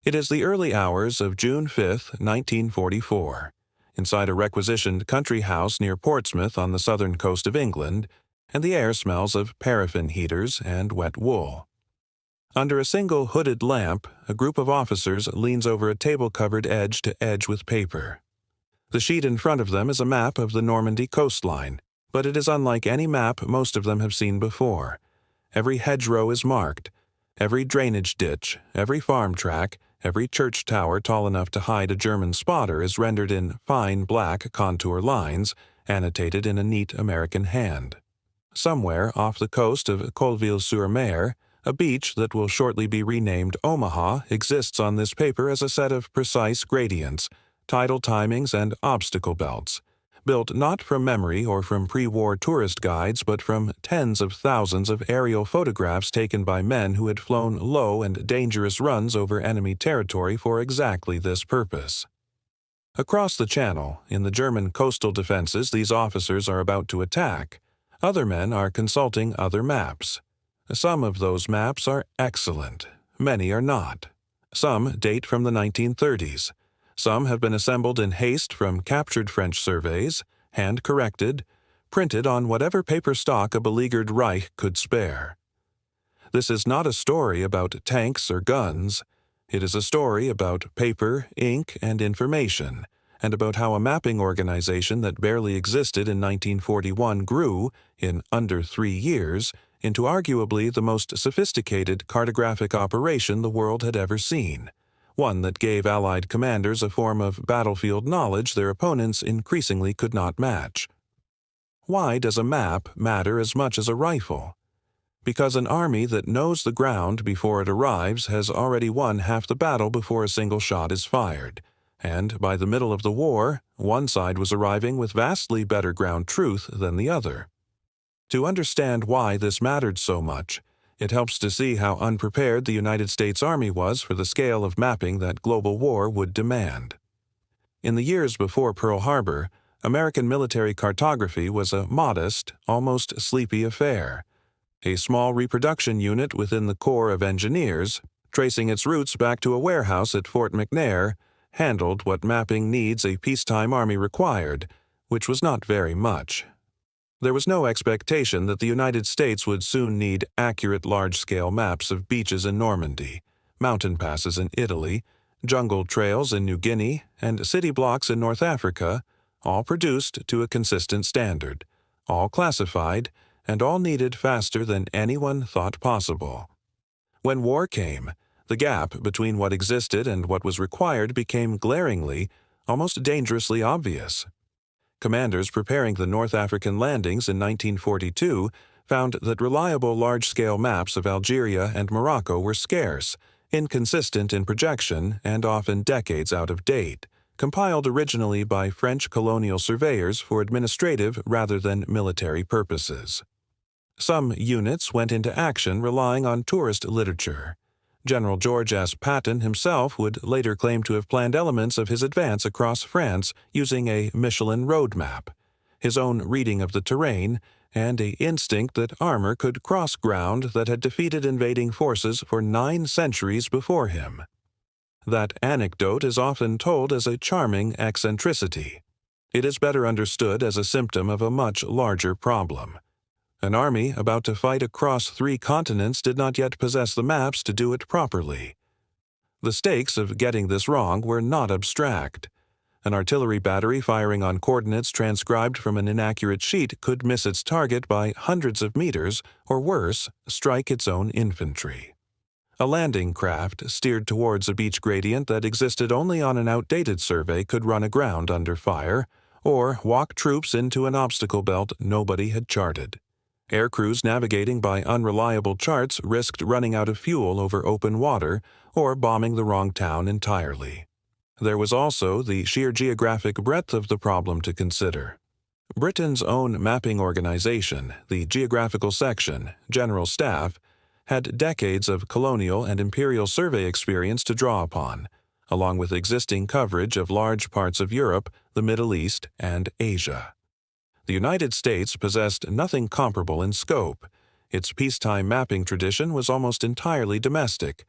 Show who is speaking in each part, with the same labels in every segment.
Speaker 1: It is the early hours of June 5, 1944, inside a requisitioned country house near Portsmouth on the southern coast of England, and the air smells of paraffin heaters and wet wool. Under a single hooded lamp, a group of officers leans over a table covered edge to edge with paper. The sheet in front of them is a map of the Normandy coastline, but it is unlike any map most of them have seen before. Every hedgerow is marked. Every drainage ditch, every farm track, every church tower tall enough to hide a German spotter is rendered in fine black contour lines, annotated in a neat American hand. Somewhere off the coast of Colville-sur-Mer, a beach that will shortly be renamed Omaha exists on this paper as a set of precise gradients, tidal timings, and obstacle belts, built not from memory or from pre-war tourist guides but from tens of thousands of aerial photographs taken by men who had flown low and dangerous runs over enemy territory for exactly this purpose. Across the channel, in the German coastal defenses these officers are about to attack, other men are consulting other maps. Some of those maps are excellent, many are not. Some date from the 1930s. Some have been assembled in haste from captured French surveys, hand-corrected, printed on whatever paper stock a beleaguered Reich could spare. This is not a story about tanks or guns. It is a story about paper, ink, and information, and about how a mapping organization that barely existed in 1941 grew, in under 3 years, into arguably the most sophisticated cartographic operation the world had ever seen, one that gave Allied commanders a form of battlefield knowledge their opponents increasingly could not match. Why does a map matter as much as a rifle? Because an army that knows the ground before it arrives has already won half the battle before a single shot is fired, and by the middle of the war, one side was arriving with vastly better ground truth than the other. To understand why this mattered so much, it helps to see how unprepared the United States Army was for the scale of mapping that global war would demand. In the years before Pearl Harbor, American military cartography was a modest, almost sleepy affair. A small reproduction unit within the Corps of Engineers, tracing its roots back to a warehouse at Fort McNair, handled what mapping needs a peacetime army required, which was not very much. There was no expectation that the United States would soon need accurate large-scale maps of beaches in Normandy, mountain passes in Italy, jungle trails in New Guinea, and city blocks in North Africa, all produced to a consistent standard, all classified, and all needed faster than anyone thought possible. When war came, the gap between what existed and what was required became glaringly, almost dangerously obvious. Commanders preparing the North African landings in 1942 found that reliable large-scale maps of Algeria and Morocco were scarce, inconsistent in projection, and often decades out of date, compiled originally by French colonial surveyors for administrative rather than military purposes. Some units went into action relying on tourist literature. General George S. Patton himself would later claim to have planned elements of his advance across France using a Michelin road map, his own reading of the terrain, and an instinct that armor could cross ground that had defeated invading forces for 9 centuries before him. That anecdote is often told as a charming eccentricity. It is better understood as a symptom of a much larger problem. An army about to fight across 3 continents did not yet possess the maps to do it properly. The stakes of getting this wrong were not abstract. An artillery battery firing on coordinates transcribed from an inaccurate sheet could miss its target by hundreds of meters, or worse, strike its own infantry. A landing craft steered towards a beach gradient that existed only on an outdated survey could run aground under fire, or walk troops into an obstacle belt nobody had charted. Air crews navigating by unreliable charts risked running out of fuel over open water or bombing the wrong town entirely. There was also the sheer geographic breadth of the problem to consider. Britain's own mapping organization, the Geographical Section, General Staff, had decades of colonial and imperial survey experience to draw upon, along with existing coverage of large parts of Europe, the Middle East, and Asia. The United States possessed nothing comparable in scope. Its peacetime mapping tradition was almost entirely domestic,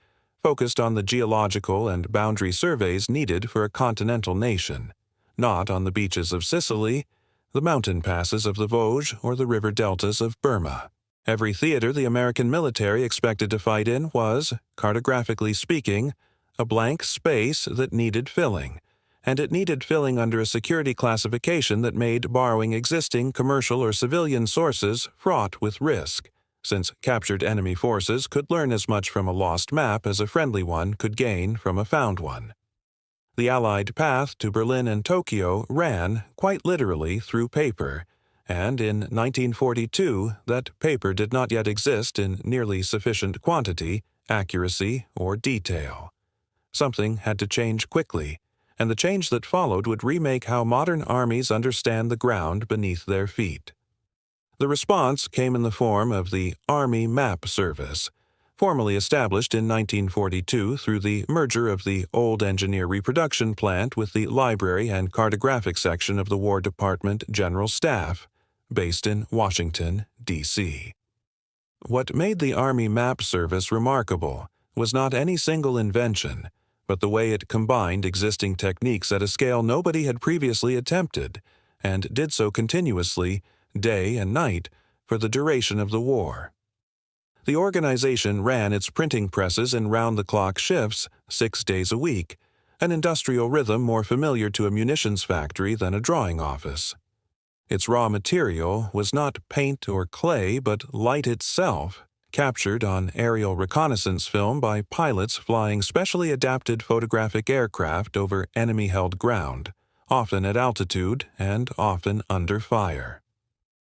Speaker 1: focused on the geological and boundary surveys needed for a continental nation, not on the beaches of Sicily, the mountain passes of the Vosges, or the river deltas of Burma. Every theater the American military expected to fight in was, cartographically speaking, a blank space that needed filling, and it needed filling under a security classification that made borrowing existing commercial or civilian sources fraught with risk, since captured enemy forces could learn as much from a lost map as a friendly one could gain from a found one. The Allied path to Berlin and Tokyo ran, quite literally, through paper, and in 1942 that paper did not yet exist in nearly sufficient quantity, accuracy, or detail. Something had to change quickly, and the change that followed would remake how modern armies understand the ground beneath their feet. The response came in the form of the Army Map Service, formally established in 1942 through the merger of the old engineer reproduction plant with the library and cartographic section of the War Department General Staff, based in Washington, D.C. What made the Army Map Service remarkable was not any single invention, but the way it combined existing techniques at a scale nobody had previously attempted, and did so continuously, day and night, for the duration of the war. The organization ran its printing presses in round-the-clock shifts 6 days a week, an industrial rhythm more familiar to a munitions factory than a drawing office. Its raw material was not paint or clay, but light itself, captured on aerial reconnaissance film by pilots flying specially adapted photographic aircraft over enemy-held ground, often at altitude and often under fire.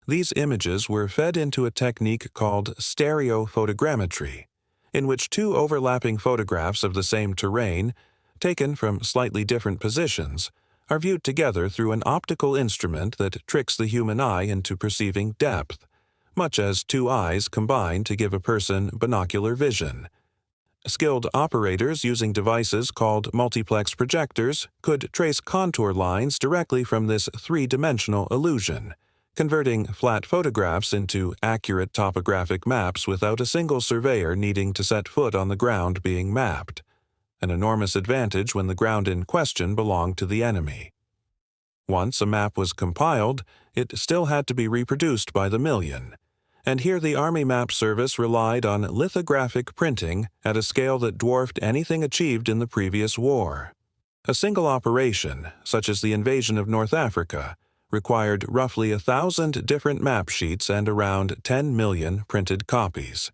Speaker 1: These images were fed into a technique called stereophotogrammetry, in which two overlapping photographs of the same terrain, taken from slightly different positions, are viewed together through an optical instrument that tricks the human eye into perceiving depth, much as two eyes combine to give a person binocular vision. Skilled operators using devices called multiplex projectors could trace contour lines directly from this three-dimensional illusion, converting flat photographs into accurate topographic maps without a single surveyor needing to set foot on the ground being mapped, an enormous advantage when the ground in question belonged to the enemy. Once a map was compiled, it still had to be reproduced by the million, and here the Army Map Service relied on lithographic printing at a scale that dwarfed anything achieved in the previous war. A single operation, such as the invasion of North Africa, required roughly 1,000 different map sheets and around 10 million printed copies.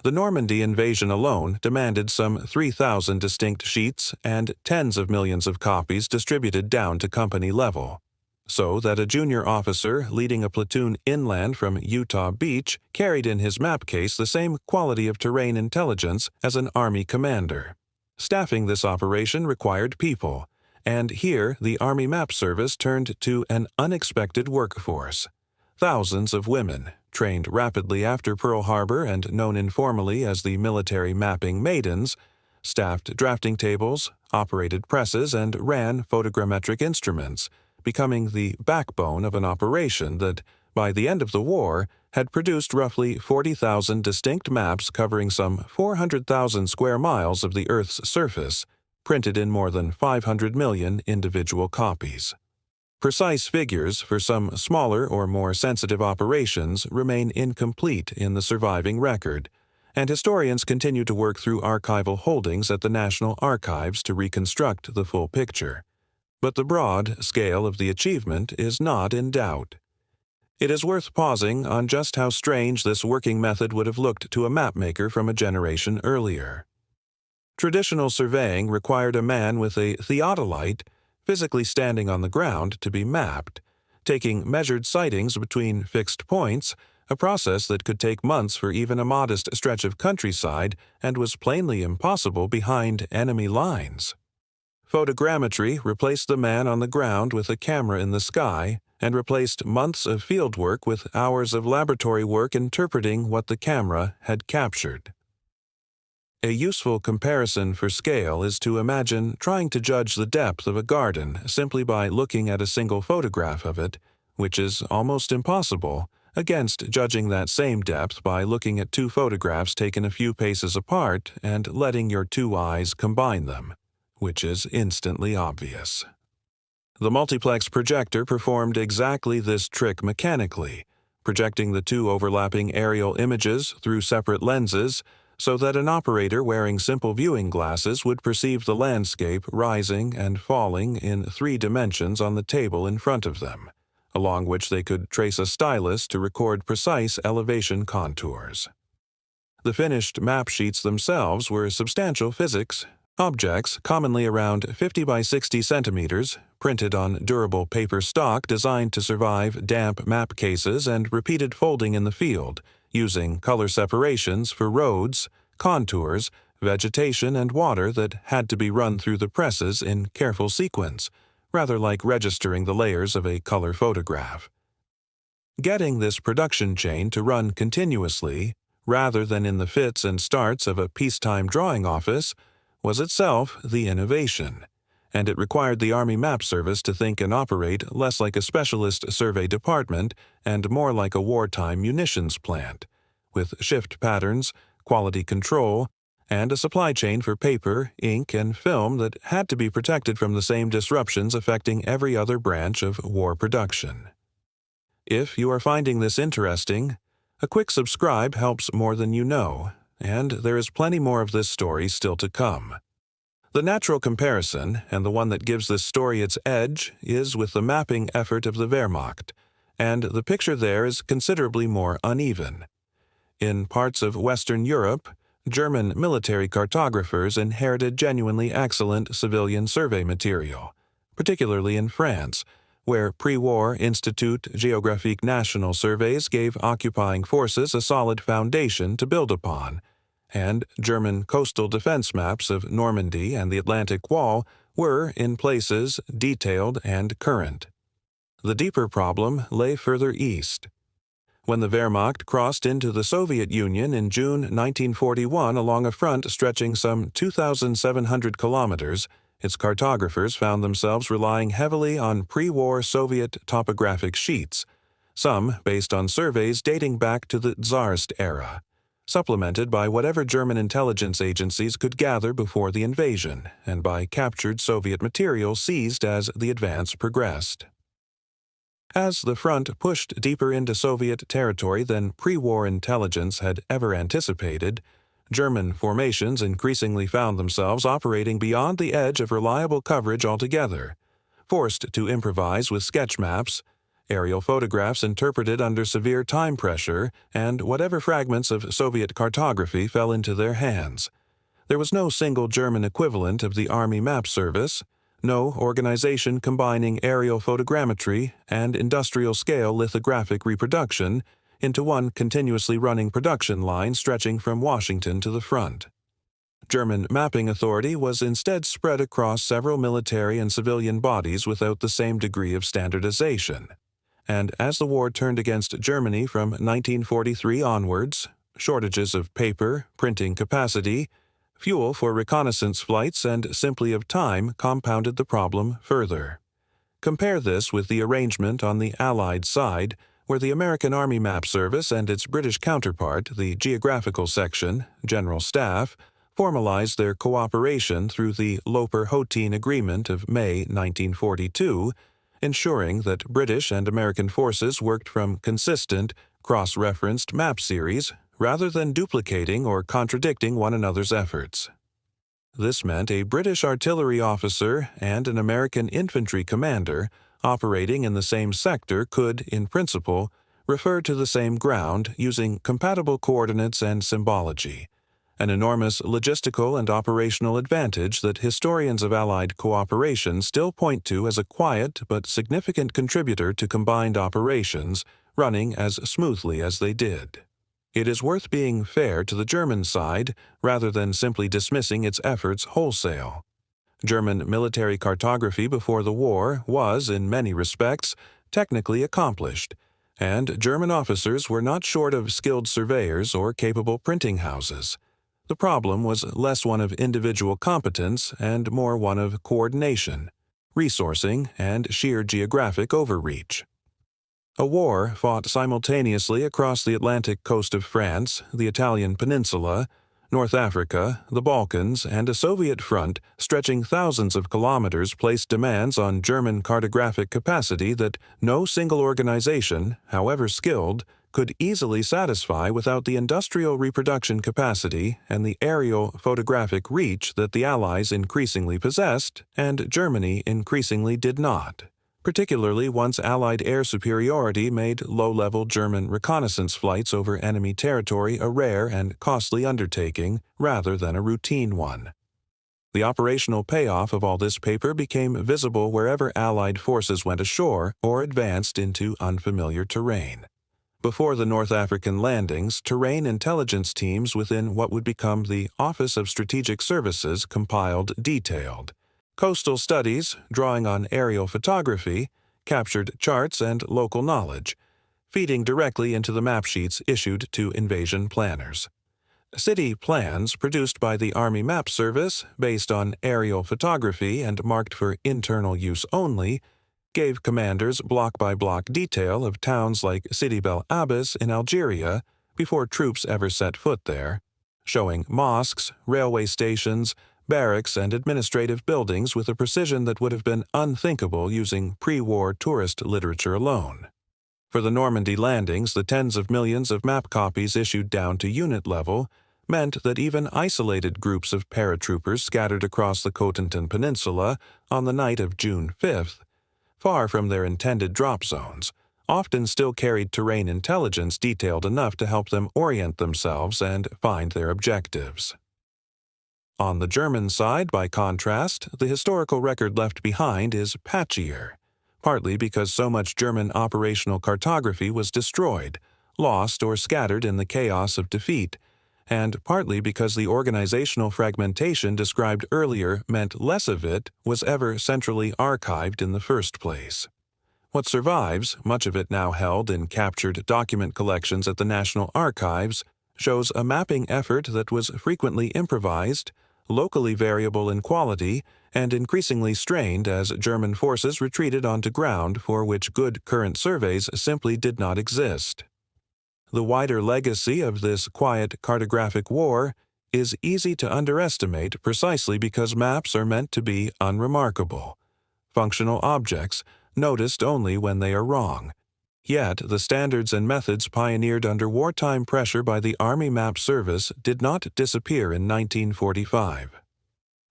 Speaker 1: The Normandy invasion alone demanded some 3,000 distinct sheets and tens of millions of copies distributed down to company level, so that a junior officer leading a platoon inland from Utah Beach carried in his map case the same quality of terrain intelligence as an Army commander. Staffing this operation required people, and here the Army Map Service turned to an unexpected workforce. Thousands of women, trained rapidly after Pearl Harbor and known informally as the military mapping maidens, staffed drafting tables, operated presses, and ran photogrammetric instruments, becoming the backbone of an operation that, by the end of the war, had produced roughly 40,000 distinct maps covering some 400,000 square miles of the Earth's surface, printed in more than 500 million individual copies. Precise figures for some smaller or more sensitive operations remain incomplete in the surviving record, and historians continue to work through archival holdings at the National Archives to reconstruct the full picture. But the broad scale of the achievement is not in doubt. It is worth pausing on just how strange this working method would have looked to a mapmaker from a generation earlier. Traditional surveying required a man with a theodolite physically standing on the ground to be mapped, taking measured sightings between fixed points, a process that could take months for even a modest stretch of countryside and was plainly impossible behind enemy lines. Photogrammetry replaced the man on the ground with a camera in the sky and replaced months of field work with hours of laboratory work interpreting what the camera had captured. A useful comparison for scale is to imagine trying to judge the depth of a garden simply by looking at a single photograph of it, which is almost impossible against judging that same depth by looking at two photographs taken a few paces apart and letting your two eyes combine them, which is instantly obvious. The multiplex projector performed exactly this trick mechanically, projecting the two overlapping aerial images through separate lenses so that an operator wearing simple viewing glasses would perceive the landscape rising and falling in 3 dimensions on the table in front of them, along which they could trace a stylus to record precise elevation contours. The finished map sheets themselves were substantial physics, objects commonly around 50 by 60 centimeters, printed on durable paper stock designed to survive damp map cases and repeated folding in the field, using color separations for roads, contours, vegetation, and water that had to be run through the presses in careful sequence, rather like registering the layers of a color photograph. Getting this production chain to run continuously, rather than in the fits and starts of a peacetime drawing office, was itself the innovation, and it required the Army Map Service to think and operate less like a specialist survey department and more like a wartime munitions plant, with shift patterns, quality control, and a supply chain for paper, ink, and film that had to be protected from the same disruptions affecting every other branch of war production. If you are finding this interesting, a quick subscribe helps more than you know, and there is plenty more of this story still to come. The natural comparison, and the one that gives this story its edge, is with the mapping effort of the Wehrmacht, and the picture there is considerably more uneven. In parts of Western Europe, German military cartographers inherited genuinely excellent civilian survey material, particularly in France, where pre-war Institut Géographique National surveys gave occupying forces a solid foundation to build upon, and German coastal defense maps of Normandy and the Atlantic Wall were, in places, detailed and current. The deeper problem lay further east. When the Wehrmacht crossed into the Soviet Union in June 1941 along a front stretching some 2,700 kilometers, its cartographers found themselves relying heavily on pre-war Soviet topographic sheets, some based on surveys dating back to the Tsarist era, supplemented by whatever German intelligence agencies could gather before the invasion and by captured Soviet material seized as the advance progressed. As the front pushed deeper into Soviet territory than pre-war intelligence had ever anticipated, German formations increasingly found themselves operating beyond the edge of reliable coverage altogether, forced to improvise with sketch maps, aerial photographs interpreted under severe time pressure, and whatever fragments of Soviet cartography fell into their hands. There was no single German equivalent of the Army Map Service, no organization combining aerial photogrammetry and industrial-scale lithographic reproduction into one continuously running production line stretching from Washington to the front. German mapping authority was instead spread across several military and civilian bodies without the same degree of standardization. And as the war turned against Germany from 1943 onwards, shortages of paper, printing capacity, fuel for reconnaissance flights, and simply of time compounded the problem further. Compare this with the arrangement on the Allied side, where the American Army Map Service and its British counterpart, the Geographical Section, General Staff, formalized their cooperation through the Loper-Hotin Agreement of May 1942, ensuring that British and American forces worked from consistent, cross-referenced map series rather than duplicating or contradicting one another's efforts. This meant a British artillery officer and an American infantry commander operating in the same sector could, in principle, refer to the same ground using compatible coordinates and symbology, an enormous logistical and operational advantage that historians of Allied cooperation still point to as a quiet but significant contributor to combined operations running as smoothly as they did. It is worth being fair to the German side rather than simply dismissing its efforts wholesale. German military cartography before the war was, in many respects, technically accomplished, and German officers were not short of skilled surveyors or capable printing houses. The problem was less one of individual competence and more one of coordination, resourcing, and sheer geographic overreach. A war fought simultaneously across the Atlantic coast of France, the Italian peninsula, North Africa, the Balkans, and a Soviet front stretching thousands of kilometers placed demands on German cartographic capacity that no single organization, however skilled, could easily satisfy without the industrial reproduction capacity and the aerial photographic reach that the Allies increasingly possessed and Germany increasingly did not, particularly once Allied air superiority made low-level German reconnaissance flights over enemy territory a rare and costly undertaking rather than a routine one. The operational payoff of all this paper became visible wherever Allied forces went ashore or advanced into unfamiliar terrain. Before the North African landings, terrain intelligence teams within what would become the Office of Strategic Services compiled detailed coastal studies, drawing on aerial photography, captured charts and local knowledge, feeding directly into the map sheets issued to invasion planners. City plans produced by the Army Map Service, based on aerial photography and marked for internal use only, gave commanders block-by-block detail of towns like Sidi Bel Abbas in Algeria before troops ever set foot there, showing mosques, railway stations, barracks, and administrative buildings with a precision that would have been unthinkable using pre-war tourist literature alone. For the Normandy landings, the tens of millions of map copies issued down to unit level meant that even isolated groups of paratroopers scattered across the Cotentin Peninsula on the night of June 5th, far from their intended drop zones, often still carried terrain intelligence detailed enough to help them orient themselves and find their objectives. On the German side, by contrast, the historical record left behind is patchier, partly because so much German operational cartography was destroyed, lost, or scattered in the chaos of defeat, and partly because the organizational fragmentation described earlier meant less of it was ever centrally archived in the first place. What survives, much of it now held in captured document collections at the National Archives, shows a mapping effort that was frequently improvised, locally variable in quality, and increasingly strained as German forces retreated onto ground for which good current surveys simply did not exist. The wider legacy of this quiet cartographic war is easy to underestimate precisely because maps are meant to be unremarkable, functional objects noticed only when they are wrong. Yet the standards and methods pioneered under wartime pressure by the Army Map Service did not disappear in 1945.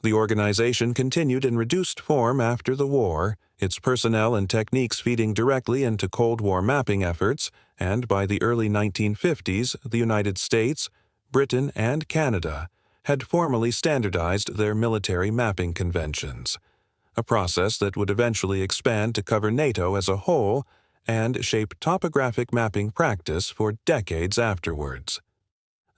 Speaker 1: The organization continued in reduced form after the war, its personnel and techniques feeding directly into Cold War mapping efforts, and by the early 1950s, the United States, Britain, and Canada had formally standardized their military mapping conventions, a process that would eventually expand to cover NATO as a whole and shape topographic mapping practice for decades afterwards.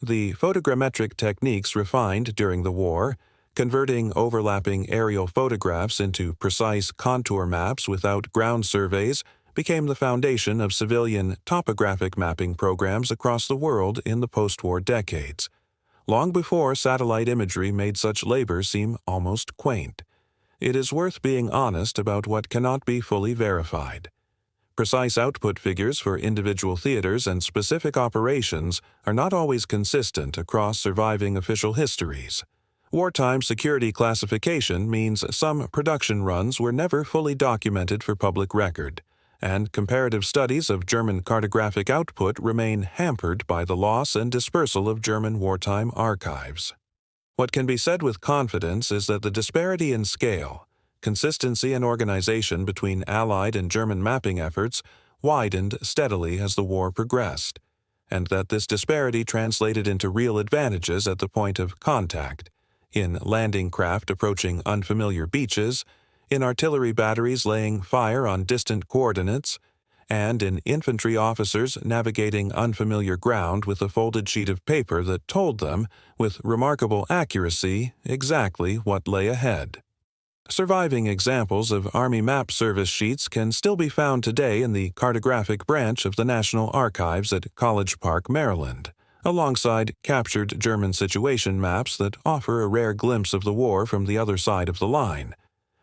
Speaker 1: The photogrammetric techniques refined during the war, converting overlapping aerial photographs into precise contour maps without ground surveys, became the foundation of civilian topographic mapping programs across the world in the post-war decades, long before satellite imagery made such labor seem almost quaint. It is worth being honest about what cannot be fully verified. Precise output figures for individual theaters and specific operations are not always consistent across surviving official histories. Wartime security classification means some production runs were never fully documented for public record, and comparative studies of German cartographic output remain hampered by the loss and dispersal of German wartime archives. What can be said with confidence is that the disparity in scale, consistency and organization between Allied and German mapping efforts widened steadily as the war progressed, and that this disparity translated into real advantages at the point of contact, in landing craft approaching unfamiliar beaches, in artillery batteries laying fire on distant coordinates, and in infantry officers navigating unfamiliar ground with a folded sheet of paper that told them, with remarkable accuracy, exactly what lay ahead. Surviving examples of Army Map Service sheets can still be found today in the cartographic branch of the National Archives at College Park, Maryland, alongside captured German situation maps that offer a rare glimpse of the war from the other side of the line,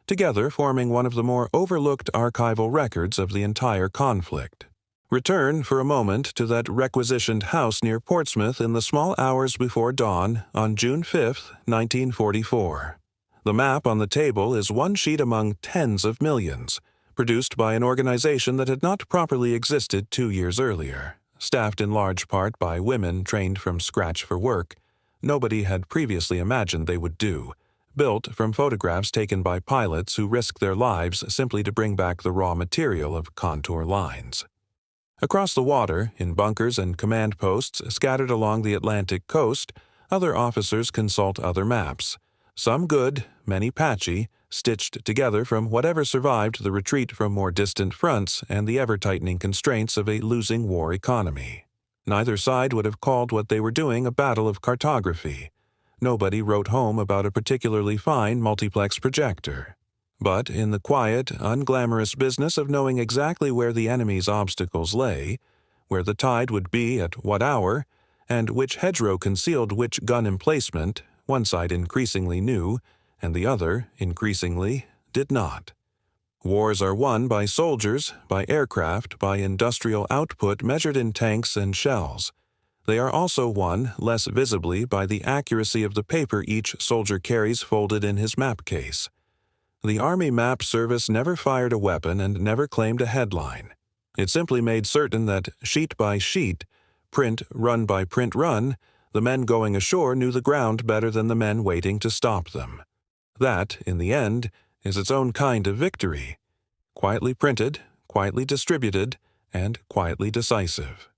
Speaker 1: together forming one of the more overlooked archival records of the entire conflict. Return for a moment to that requisitioned house near Portsmouth in the small hours before dawn on June 5, 1944. The map on the table is one sheet among tens of millions, produced by an organization that had not properly existed 2 years earlier, staffed in large part by women trained from scratch for work nobody had previously imagined they would do, built from photographs taken by pilots who risked their lives simply to bring back the raw material of contour lines. Across the water, in bunkers and command posts scattered along the Atlantic coast, other officers consult other maps. Some good, many patchy, stitched together from whatever survived the retreat from more distant fronts and the ever-tightening constraints of a losing war economy. Neither side would have called what they were doing a battle of cartography. Nobody wrote home about a particularly fine multiplex projector. But in the quiet, unglamorous business of knowing exactly where the enemy's obstacles lay, where the tide would be at what hour, and which hedgerow concealed which gun emplacement, one side increasingly knew, and the other, increasingly, did not. Wars are won by soldiers, by aircraft, by industrial output measured in tanks and shells. They are also won, less visibly, by the accuracy of the paper each soldier carries folded in his map case. The Army Map Service never fired a weapon and never claimed a headline. It simply made certain that, sheet by sheet, print run by print run, the men going ashore knew the ground better than the men waiting to stop them. That, in the end, is its own kind of victory. Quietly printed, quietly distributed, and quietly decisive.